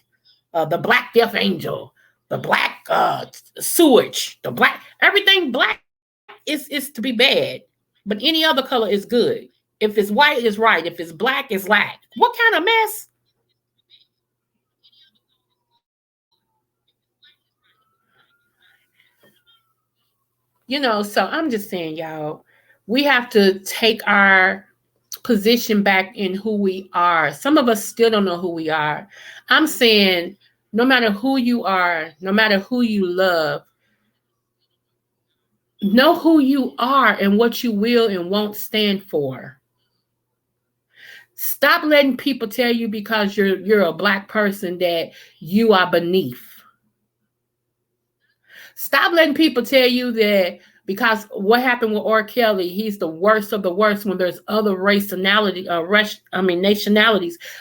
angel, the black sewage, the black everything black is to be bad, but any other color is good. If it's white, it's right. If it's black, it's black. What kind of mess? So I'm just saying, y'all, we have to take our position back in who we are. Some of us still don't know who we are. I'm saying, no matter who you are, no matter who you love, know who you are and what you will and won't stand for. Stop letting people tell you because you're a black person that you are beneath. Stop letting people tell you that because what happened with R. Kelly, he's the worst of the worst when there's other nationalities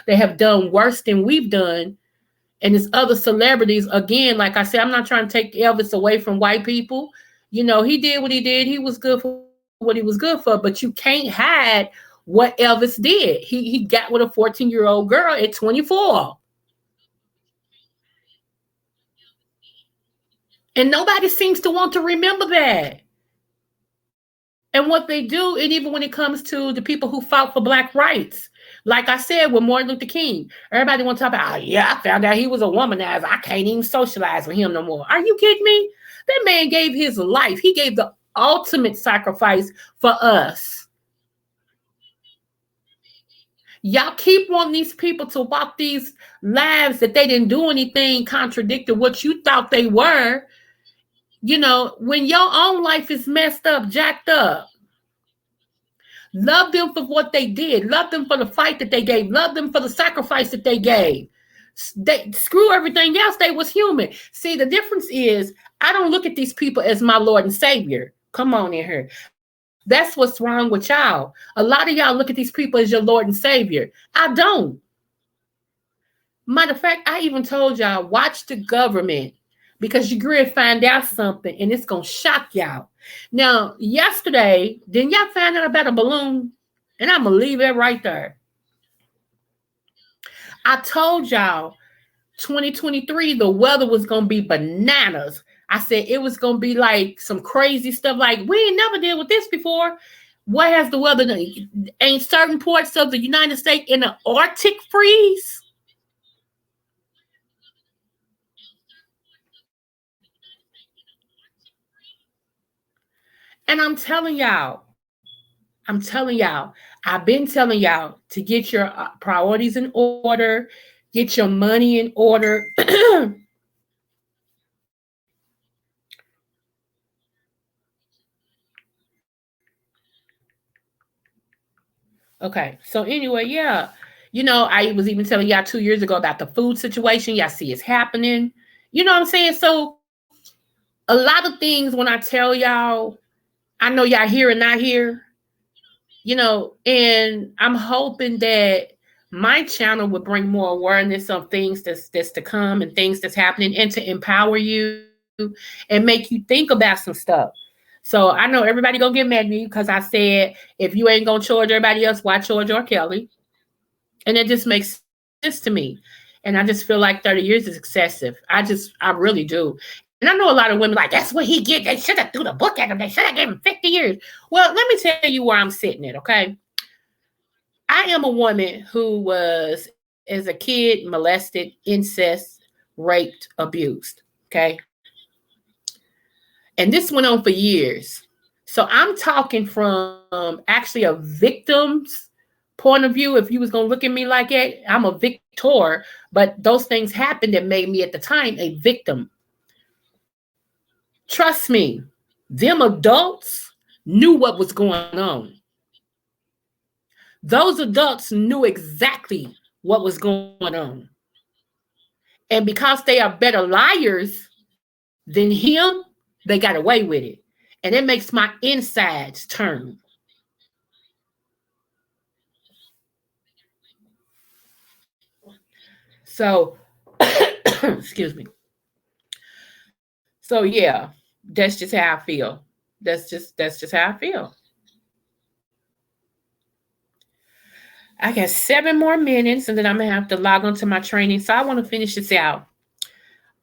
that have done worse than we've done. And there's other celebrities. Again, like I said, I'm not trying to take Elvis away from white people. He did what he did. He was good for what he was good for, but you can't hide what Elvis did. He got with a 14-year-old girl at 24. And nobody seems to want to remember that. And what they do, and even when it comes to the people who fought for black rights, like I said with Martin Luther King, everybody want to talk about, oh, yeah, I found out he was a womanizer. I can't even socialize with him no more. Are you kidding me? That man gave his life. He gave the ultimate sacrifice for us. Y'all keep wanting these people to walk these lives that they didn't do anything contradicting what you thought they were. When your own life is messed up, jacked up, love them for what they did. Love them for the fight that they gave. Love them for the sacrifice that they gave. They screw everything else. They was human. See, the difference is I don't look at these people as my Lord and Savior. Come on in here. That's what's wrong with y'all. A lot of y'all look at these people as your Lord and Savior. I don't. Matter of fact, I even told y'all, watch the government because you're going to find out something and it's going to shock y'all. Now, yesterday, didn't y'all find out about a balloon? And I'm going to leave it right there. I told y'all 2023, the weather was going to be bananas. I said it was going to be like some crazy stuff like we ain't never dealt with this before. What has the weather done? Ain't certain parts of the United States in an Arctic freeze? And I've been telling y'all to get your priorities in order, get your money in order. Okay. So anyway, yeah. I was even telling y'all 2 years ago about the food situation. Y'all see it's happening. You know what I'm saying? So a lot of things when I tell y'all, I know y'all hear and not hear, and I'm hoping that my channel would bring more awareness of things that's to come and things that's happening and to empower you and make you think about some stuff. So I know everybody gonna get mad at me because I said if you ain't gonna charge everybody else, why charge or Kelly? And it just makes sense to me. And I just feel like 30 years is excessive. I really do. And I know a lot of women like, that's what he get. They should have threw the book at him. They should have given him 50 years. Well, let me tell you where I'm sitting at, okay? I am a woman who was, as a kid, molested, incest, raped, abused. Okay. And this went on for years. So I'm talking from actually a victim's point of view. If you was gonna look at me like that, I'm a victor, but those things happened that made me at the time a victim. Trust me, them adults knew what was going on. Those adults knew exactly what was going on. And because they are better liars than him, they got away with it. And it makes my insides turn. So, excuse me. So yeah, that's just how I feel. That's just how I feel. I got 7 more minutes and then I'm gonna have to log on to my training. So I want to finish this out.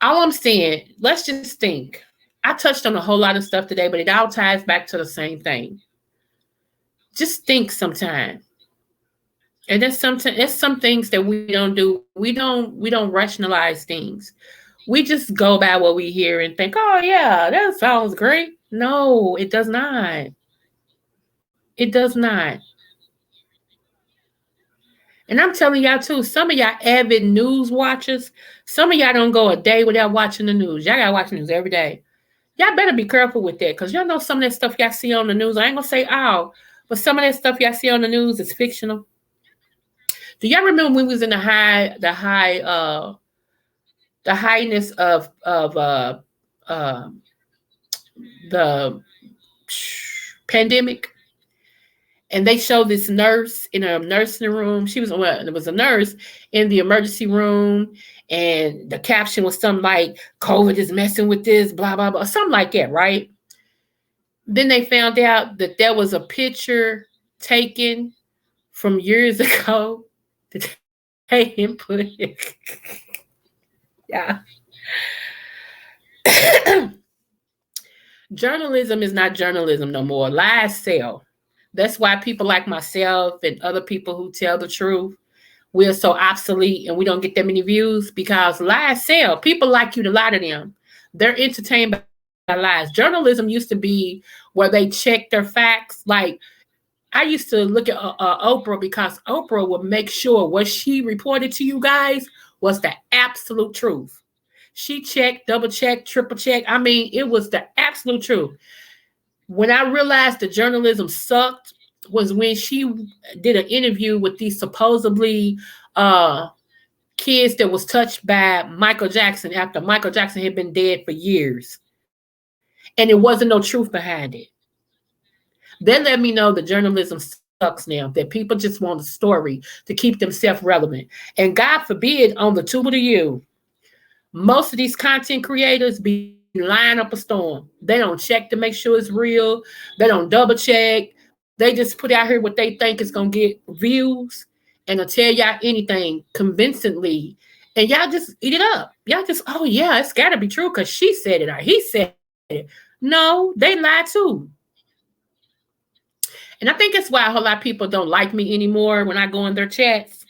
All I'm saying, let's just think. I touched on a whole lot of stuff today, but it all ties back to the same thing. Just think sometime. And there's some things that we don't do. We don't rationalize things. We just go by what we hear and think, oh yeah, that sounds great. No, it does not. It does not. And I'm telling y'all too, some of y'all avid news watchers, some of y'all don't go a day without watching the news. Y'all gotta watch the news every day. Y'all better be careful with that, because y'all know some of that stuff y'all see on the news. I ain't gonna say all, but some of that stuff y'all see on the news is fictional. Do y'all remember when we was in the highness of uh the pandemic, and they showed this nurse in a nursing room. She was, well, it was a nurse in the emergency room, and the caption was something like "COVID is messing with this," blah blah blah, something like that, right? Then they found out that there was a picture taken from years ago that they input it. Yeah. Journalism is not journalism no more. Lies sell. That's why people like myself and other people who tell the truth, we're so obsolete and we don't get that many views because lies sell. People like you to lie to them. They're entertained by lies. Journalism used to be where they check their facts. Like, I used to look at Oprah, because Oprah would make sure what she reported to you guys was the absolute truth. She checked, double checked, triple checked. I mean, it was the absolute truth. When I realized the journalism sucked was when she did an interview with these supposedly uh, kids that was touched by Michael Jackson after Michael Jackson had been dead for years, and it wasn't no truth behind it. That let me know the journalism sucks now. That people just want a story to keep themselves relevant, and God forbid on the tube of the you, most of these content creators be lying up a storm. They don't check to make sure it's real. They don't double check. They just put out here what they think is gonna get views and they'll tell y'all anything convincingly. And y'all just eat it up. Y'all just, oh yeah, it's gotta be true because she said it or he said it. No, they lie too. And I think that's why a whole lot of people don't like me anymore when I go in their chats,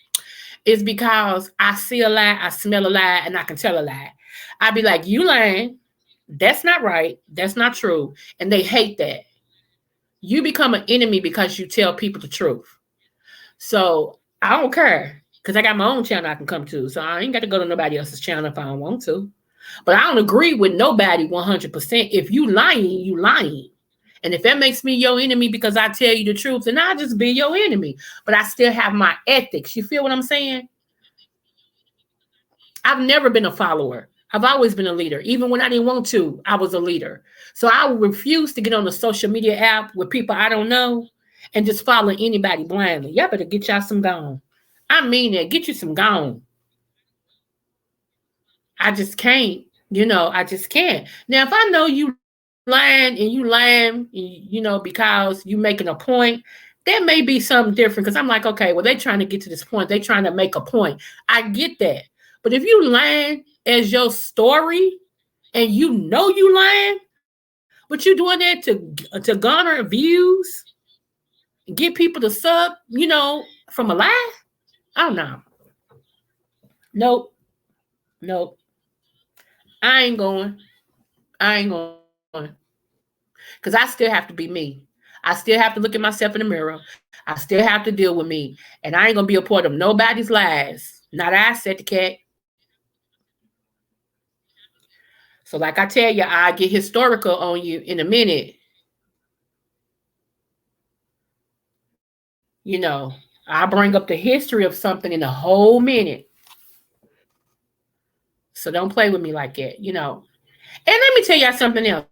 is because I see a lie, I smell a lie, and I can tell a lie. I'd be like, you lying. That's not right. That's not true. And they hate that. You become an enemy because you tell people the truth. So I don't care because I got my own channel I can come to. So I ain't got to go to nobody else's channel if I don't want to. But I don't agree with nobody 100%. If you lying, you lying. And if that makes me your enemy because I tell you the truth, then I'll just be your enemy. But I still have my ethics. You feel what I'm saying? I've never been a follower. I've always been a leader. Even when I didn't want to, I was a leader. So I would refuse to get on a social media app with people I don't know and just follow anybody blindly. Y'all better get y'all some gone. I mean that. Get you some gone. I just can't. I just can't. Now, if I know you lying, because you making a point, that may be something different. Because I'm like, okay, well, they trying to get to this point. They trying to make a point. I get that. But if you lying as your story and you lying, but you doing that to garner views, get people to sub, from a lie. Oh no, nope, nope. I ain't going. I ain't going. Because I still have to be me. I still have to look at myself in the mirror. I still have to deal with me. And I ain't going to be a part of nobody's lies. Not I said the cat. So, like I tell you, I get historical on you in a minute. I bring up the history of something in a whole minute. So don't play with me like that. And let me tell y'all something else.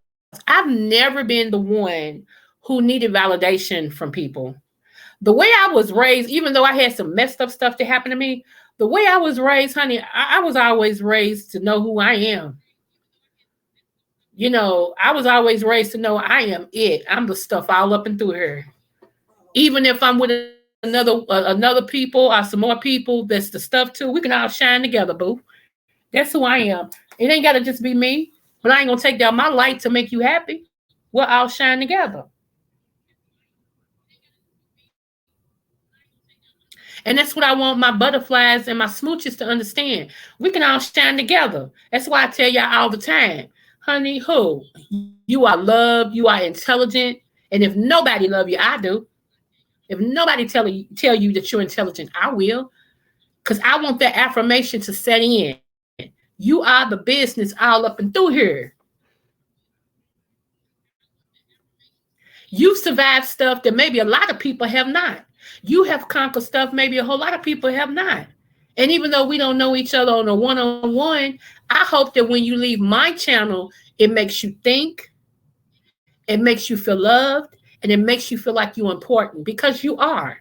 I've never been the one who needed validation from people. The way I was raised, even though I had some messed up stuff that happened to me, the way I was raised, honey, I was always raised to know who I am. I was always raised to know I am it. I'm the stuff all up and through here. Even if I'm with another people or some more people, that's the stuff too. We can all shine together, boo. That's who I am. It ain't gotta just be me, but I ain't gonna take down my light to make you happy. We'll all shine together. And that's what I want my butterflies and my smooches to understand. We can all shine together. That's why I tell y'all all the time, honey, who? You are loved, you are intelligent, and if nobody love you, I do. If nobody tell you that you're intelligent, I will. Because I want that affirmation to set in. You are the business all up and through here. You've survived stuff that maybe a lot of people have not. You have conquered stuff maybe a whole lot of people have not. And even though we don't know each other on a one-on-one, I hope that when you leave my channel, it makes you think, it makes you feel loved, and it makes you feel like you're important because you are.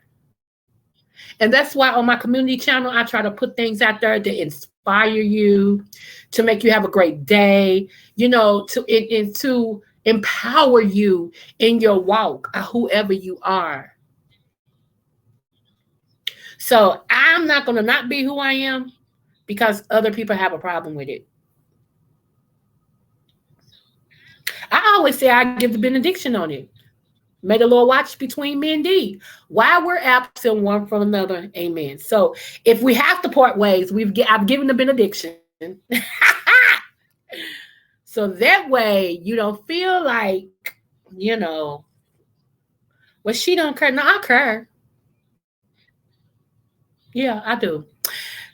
And that's why on my community channel, I try to put things out there that inspire you, to make you have a great day, to empower you in your walk, whoever you are. So I'm not going to not be who I am because other people have a problem with it. I always say I give the benediction on it. May the Lord watch between me and thee. While we're absent one from another, amen. So if we have to part ways, I've given the benediction. So that way you don't feel like, you know, well, she don't care. No, I care. Yeah, I do.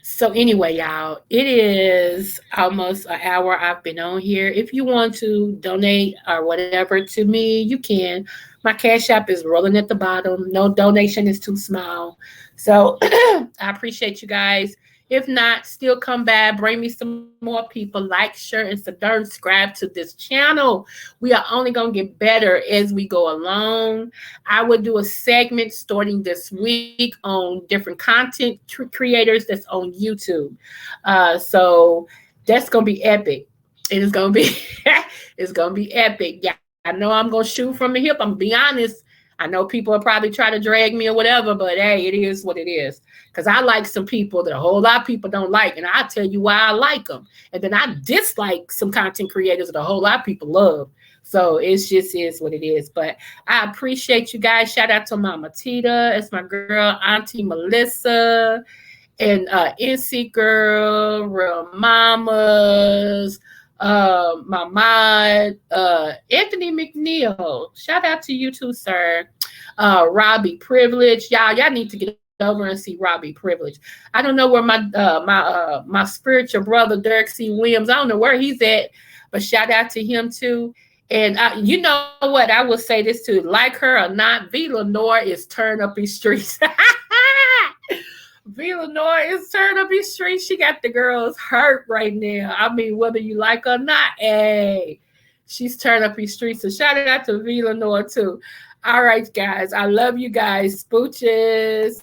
So anyway, y'all, it is almost an hour I've been on here. If you want to donate or whatever to me, you can. My cash app is rolling at the bottom. No donation is too small. So I appreciate you guys. If not, still come back, bring me some more people, like, share, and subscribe to this channel. We are only going to get better as we go along. I will do a segment starting this week on different content creators that's on YouTube. So that's gonna be epic. It is gonna be it's gonna be epic. Yeah, I know I'm gonna shoot from the hip. I'm gonna be honest. I know people will probably try to drag me or whatever, but hey, it is what it is. Because I like some people that a whole lot of people don't like, and I'll tell you why I like them. And then I dislike some content creators that a whole lot of people love. So it's just is what it is. But I appreciate you guys. Shout out to Mama Tita. It's my girl, Auntie Melissa, and NC Girl, Real Mamas, my mod, Anthony McNeil. Shout out to you too, sir. Robbie Privilege. Y'all need to get over and see Robbie Privilege. I don't know where my spiritual brother Derek C. Williams. I don't know where he's at, but shout out to him too. And you know what? I will say this too. Like her or not, V Lenore is turn up these streets. V Lenore is turn up these streets. She got the girls hurt right now. I mean, whether you like her or not, hey, she's turned up these streets. So shout out to V Lenore too. All right, guys. I love you guys. Spooches.